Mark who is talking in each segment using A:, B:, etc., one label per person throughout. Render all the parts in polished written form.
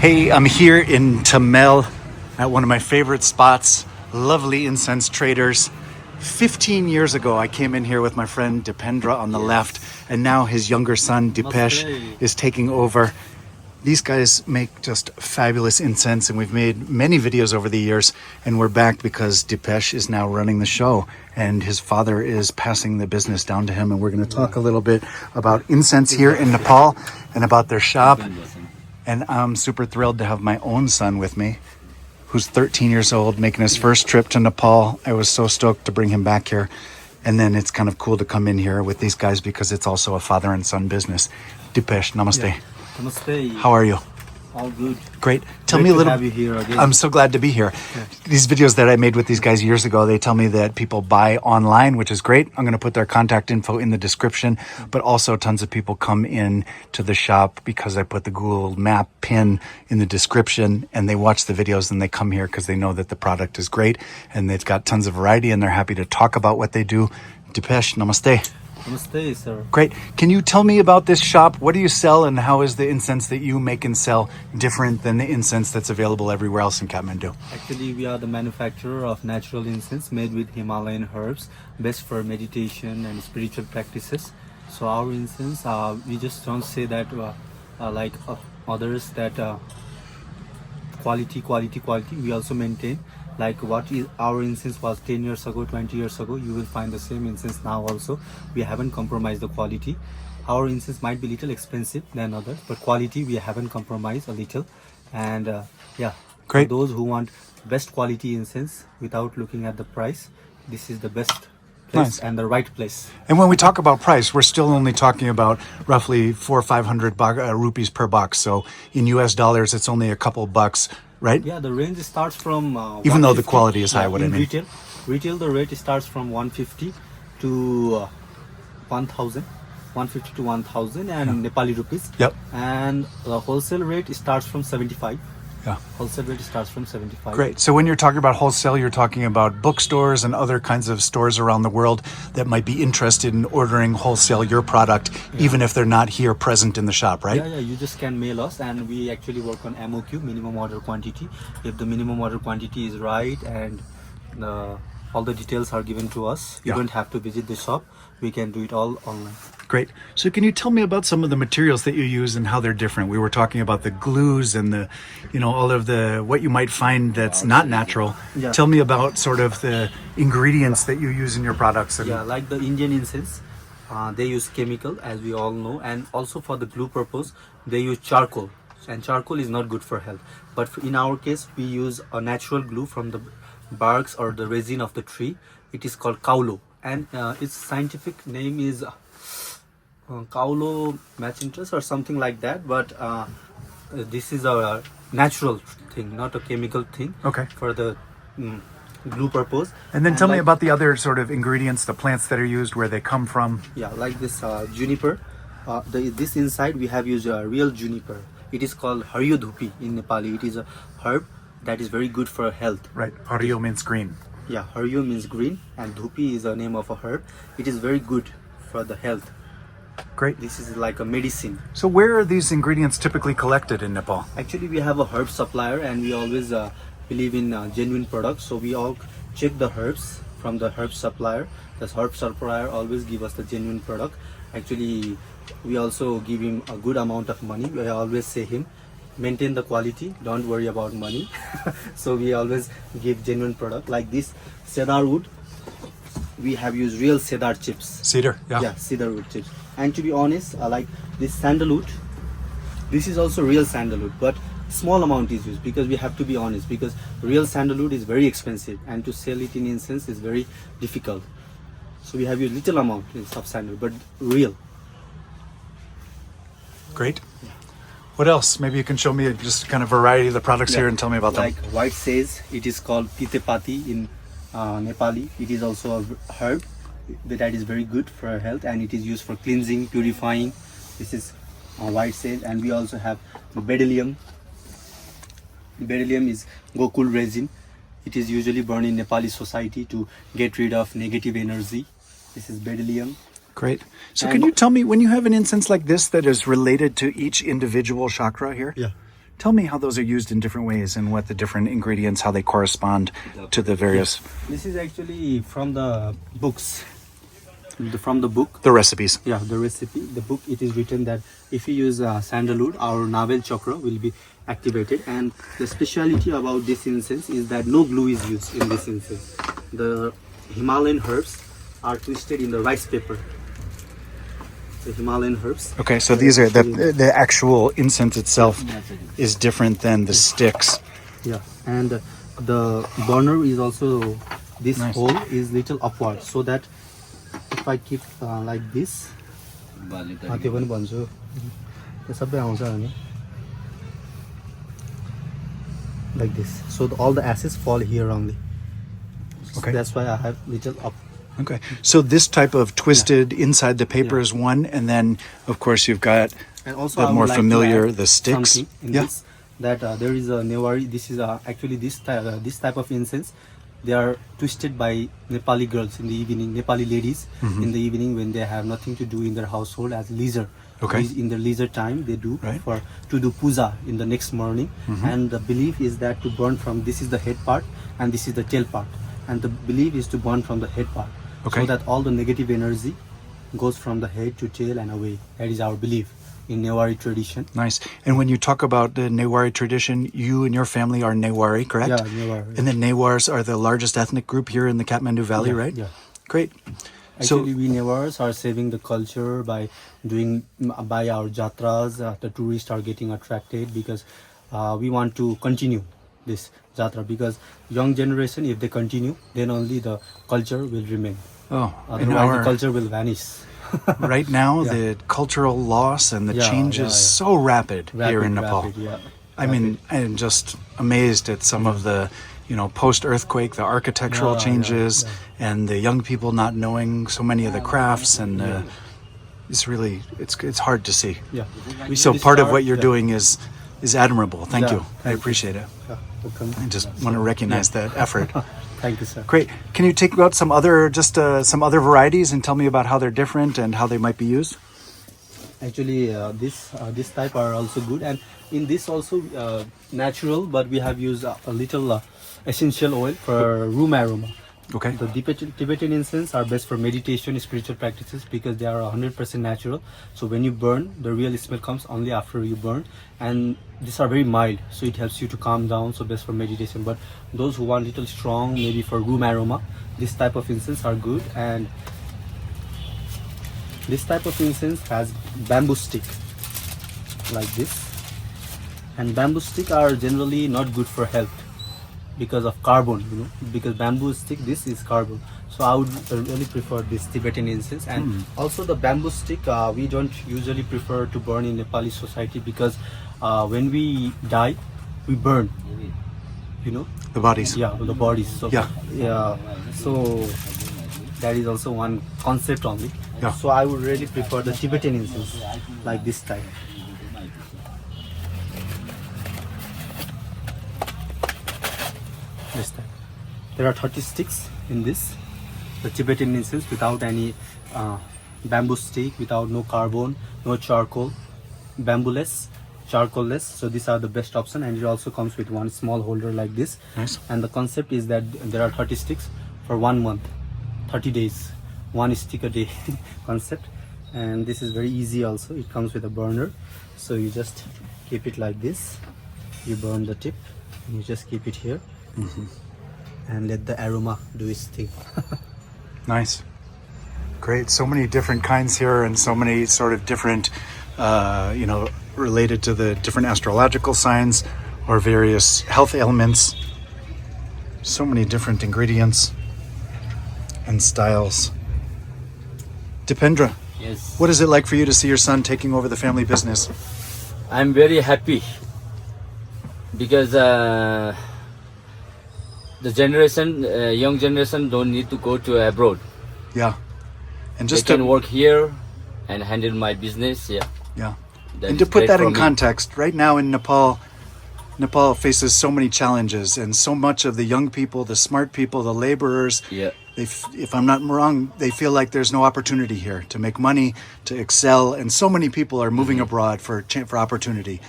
A: Hey, I'm here in Thamel at one of my favorite spots, Lovely Incense Traders. 15 years ago, I came in here with my friend Dipendra on the left, and now his younger son, Dipesh, is taking over. These guys make just fabulous incense, and we've made many videos over the years, and we're back because Dipesh is now running the show, and his father is passing the business down to him, and we're going to talk a little bit about incense here in Nepal and about their shop. And I'm super thrilled to have my own son with me, who's 13 years old, making his first trip to Nepal. I was so stoked to bring him back here. And then it's kind of cool to come in here with these guys because it's also a father and son business. Dipesh, namaste.
B: Yeah. Namaste.
A: How are you?
B: All good.
A: Great. Tell me a little.
B: Have you here again.
A: I'm so glad to be here. Yeah. These videos that I made with these guys years ago, they tell me that people buy online, which is great. I'm going to put their contact info in the description, but also tons of people come in to the shop because I put the Google map pin in the description, and they watch the videos and they come here because they know that the product is great and they've got tons of variety and they're happy to talk about what they do. Dipesh, namaste.
B: Namaste, sir.
A: Great. Can you tell me about this shop? What do you sell, and how is the incense that you make and sell different than the incense that's available everywhere else in Kathmandu?
B: Actually, we are the manufacturer of natural incense made with Himalayan herbs, best for meditation and spiritual practices. So our incense, we just don't say that like others that quality. We also maintain like what is our incense was 10 years ago, 20 years ago. You will find the same incense now also. We haven't compromised the quality. Our incense might be little expensive than others, but quality we haven't compromised a little. And yeah,
A: great.
B: For those who want best quality incense without looking at the price, this is the best place. Nice. And the right place.
A: And when we talk about price, we're still only talking about roughly 400 or 500 rupees per box. So in US dollars, it's only a couple bucks, right?
B: Yeah, the range starts from
A: even though the quality is high, what I mean.
B: Retail the rate starts from 150 to 1000, 150 to 1000 and Nepali rupees.
A: Yep.
B: And the wholesale rate starts from 75.
A: Yeah.
B: Wholesale rate starts from 75.
A: Great. So when you're talking about wholesale, you're talking about bookstores and other kinds of stores around the world that might be interested in ordering wholesale your product, even if they're not here present in the shop, right?
B: Yeah. You just can mail us, and we actually work on MOQ, minimum order quantity. If the minimum order quantity is right and all the details are given to us, you don't have to visit the shop. We can do it all online.
A: Great. So can you tell me about some of the materials that you use and how they're different? We were talking about the glues and the, all of the, what you might find that's not natural. Yeah. Tell me about sort of the ingredients that you use in your products.
B: Yeah, like the Indian incense, they use chemical, as we all know, and also for the glue purpose, they use charcoal. And charcoal is not good for health. But in our case, we use a natural glue from the barks or the resin of the tree. It is called kaulo. And its scientific name is Kaulo machintus or something like that, but this is a natural thing, not a chemical thing. Okay. For the glue purpose.
A: And then tell me about the other sort of ingredients, the plants that are used, where they come from.
B: Yeah, like this juniper. This inside we have used a real juniper. It is called Haryo Dhupi in Nepali. It is a herb that is very good for health.
A: Right. Haryo means green.
B: Yeah, Haryo means green, and Dhupi is the name of a herb. It is very good for the health.
A: Great.
B: This is like a medicine.
A: So where are these ingredients typically collected in Nepal?
B: Actually, we have a herb supplier, and we always believe in genuine products. So we all check the herbs from the herb supplier. The herb supplier always give us the genuine product. Actually, we also give him a good amount of money. I always say him, maintain the quality, don't worry about money. So we always give genuine product. Like this cedar wood, we have used real cedar chips.
A: Cedar, yeah.
B: Yeah, cedar wood chips. And to be honest, like this sandalwood, this is also real sandalwood, but small amount is used because we have to be honest, because real sandalwood is very expensive and to sell it in incense is very difficult. So we have used little amount of sandalwood, but real.
A: Great. Yeah. What else? Maybe you can show me just kind of variety of the products here and tell me about them.
B: Like white sage, it is called pitepati in Nepali. It is also a herb that is very good for our health, and it is used for cleansing, purifying. This is white sage, and we also have bdellium. Bdellium is Gokul resin. It is usually burned in Nepali society to get rid of negative energy. This is bdellium.
A: Great. So can you tell me, when you have an incense like this that is related to each individual chakra here?
B: Yeah.
A: Tell me how those are used in different ways and what the different ingredients, how they correspond to the various...
B: This is actually from the books. From the book.
A: The recipes.
B: Yeah, the recipe, the book, it is written that if you use sandalwood, our navel chakra will be activated. And the speciality about this incense is that no glue is used in this incense. The Himalayan herbs are twisted in the rice paper. The Himalayan herbs.
A: Okay, so these are the actual incense itself is different than the sticks.
B: Yeah, and the burner is also, this
A: Nice.
B: hole is little upward, so that if I keep like this, त्यो पनि भन्छु त्यो सबै आउँछ हैन, like this, so all the ashes fall here only.
A: Okay.
B: That's why I have little up.
A: Okay, so this type of twisted inside the paper is one, and then of course you've got
B: And also
A: the
B: I would
A: more
B: like to
A: familiar,
B: add
A: the sticks.
B: something in
A: Yeah.
B: this, that there is a Newari. This is actually this type of incense. They are twisted by Nepali girls in the evening, Nepali ladies in the evening when they have nothing to do in their household as leisure.
A: Okay.
B: In their leisure time, they do
A: Right.
B: to do puja in the next morning. And the belief is that to burn from, this is the head part and this is the tail part. And the belief is to burn from the head part,
A: Okay.
B: so that all the negative energy goes from the head to tail and away. That is our belief in Newari tradition.
A: Nice. And when you talk about the Newari tradition, you and your family are Newari, correct?
B: Yeah, Newari.
A: And the Newars are the largest ethnic group here in the Kathmandu Valley,
B: Yeah,
A: right?
B: yeah.
A: Great.
B: Actually, we Newars are saving the culture by by our jatras. The tourists are getting attracted because we want to continue this jatra, because young generation, if they continue, then only the culture will remain.
A: Oh, in
B: Otherwise, the culture will vanish.
A: right now,
B: Yeah.
A: the cultural loss and the
B: Yeah,
A: change
B: yeah,
A: is
B: yeah.
A: so rapid, here in Nepal.
B: Rapid, yeah.
A: I mean, I'm just amazed at some of the, post-earthquake, the architectural
B: Yeah, yeah,
A: changes, and the young people not knowing so many of the crafts, and it's really, it's hard to see.
B: Yeah.
A: So
B: This
A: part of
B: art,
A: what you're
B: yeah.
A: doing is admirable. Thank
B: Yeah,
A: you. I appreciate it.
B: Yeah, welcome.
A: I just want to recognize that effort.
B: Thank you, sir.
A: Great. Can you take out some other varieties and tell me about how they're different and how they might be used?
B: Actually, this type are also good, and in this also natural, but we have used a little essential oil for room aroma.
A: Okay.
B: The Tibetan incense are best for meditation, spiritual practices, because they are 100% natural. So when you burn, the real smell comes only after you burn, and these are very mild, so it helps you to calm down. So best for meditation. But those who want little strong, maybe for room aroma, this type of incense are good. And this type of incense has bamboo stick like this, and bamboo stick are generally not good for health because of carbon, because bamboo stick, this is carbon. So I would really prefer this Tibetan incense. And also the bamboo stick, we don't usually prefer to burn in Nepali society, because when we die, we burn,
A: The bodies.
B: yeah, the bodies. So
A: Yeah.
B: so that is also one concept only.
A: Yeah.
B: So I would really prefer the Tibetan incense like this type. This type. There are 30 sticks in this. The Tibetan incense without any bamboo stick, without no carbon, no charcoal, bamboo-less, charcoal-less. So these are the best option, and it also comes with one small holder like this.
A: Nice.
B: And the concept is that there are 30 sticks for 1 month, 30 days, one stick a day concept. And this is very easy also. It comes with a burner. So you just keep it like this. You burn the tip. And you just keep it here. And let the aroma do its thing.
A: Nice. Great. So many different kinds here, and so many sort of different, related to the different astrological signs or various health ailments. So many different ingredients and styles. Dipendra,
C: Yes,
A: what is it like for you to see your son taking over the family business?
C: I'm very happy because the generation, young generation, don't need to go to abroad.
A: Yeah. And
C: They
A: just
C: can
A: to,
C: work here and handle my business. Yeah,
A: yeah.
C: that
A: And to
C: is
A: put
C: great
A: that
C: for
A: in
C: me.
A: context, right now in Nepal faces so many challenges, and so much of the young people, the smart people, the laborers,
C: Yeah,
A: if I'm not wrong, they feel like there's no opportunity here to make money, to excel, and so many people are moving abroad for opportunity.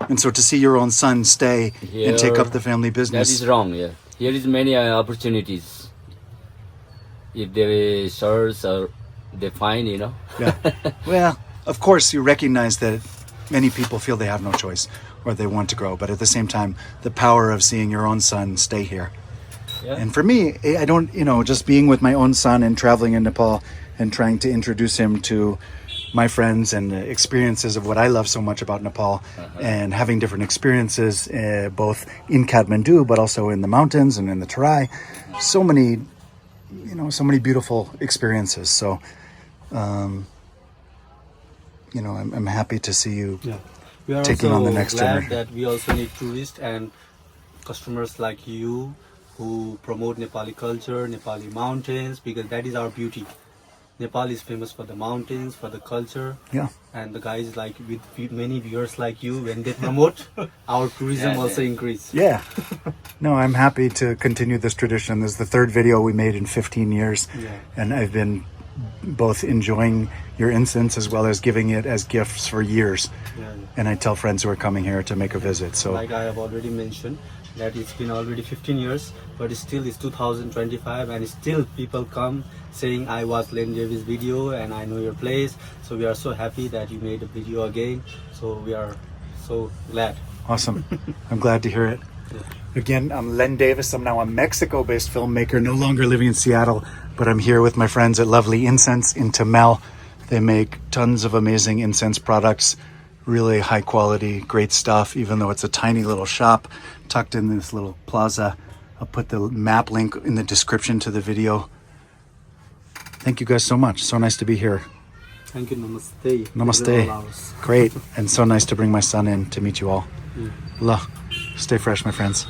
A: And so to see your own son stay and take
C: Here,
A: up the family
C: That
A: business.
C: is wrong. Yeah, here is many opportunities. If they search or they find,
A: Yeah. Well, of course, you recognize that many people feel they have no choice or they want to grow, but at the same time, the power of seeing your own son stay here.
C: Yeah.
A: And for me, I don't, just being with my own son and traveling in Nepal and trying to introduce him to my friends and the experiences of what I love so much about Nepal and having different experiences, both in Kathmandu, but also in the mountains and in the Terai. So many, so many beautiful experiences. So, I'm happy to see you.
B: Yeah. We are
A: Taking
B: also
A: on the next
B: glad
A: generation.
B: that we also need tourists and customers like you who promote Nepali culture, Nepali mountains, because that is our beauty. Nepal is famous for the mountains, for the culture,
A: Yeah.
B: and the guys like with many viewers like you, when they promote, our tourism also increase.
A: Yeah. No, I'm happy to continue this tradition. This is the third video we made in 15 years.
B: Yeah.
A: And I've been both enjoying your incense as well as giving it as gifts for years.
B: Yeah.
A: And I tell friends who are coming here to make a visit. So
B: Like I have already mentioned, that it's been already 15 years, but still it's 2025 and still people come saying I watched Len Davis video and I know your place. So we are so happy that you made a video again. So we are so glad.
A: awesome. I'm glad to hear it. Again, I'm Len Davis. I'm now a Mexico-based filmmaker, no longer living in Seattle, but I'm here with my friends at Lovely Incense in Thamel. They make tons of amazing incense products, really high quality, great stuff, even though it's a tiny little shop tucked in this little plaza. I'll put the map link in the description to the video. Thank you guys so much. So nice to be here.
B: Thank you. Namaste.
A: Namaste.
B: These are all ours.
A: Great. And so nice to bring my son in to meet you all. La. Stay fresh, my friends.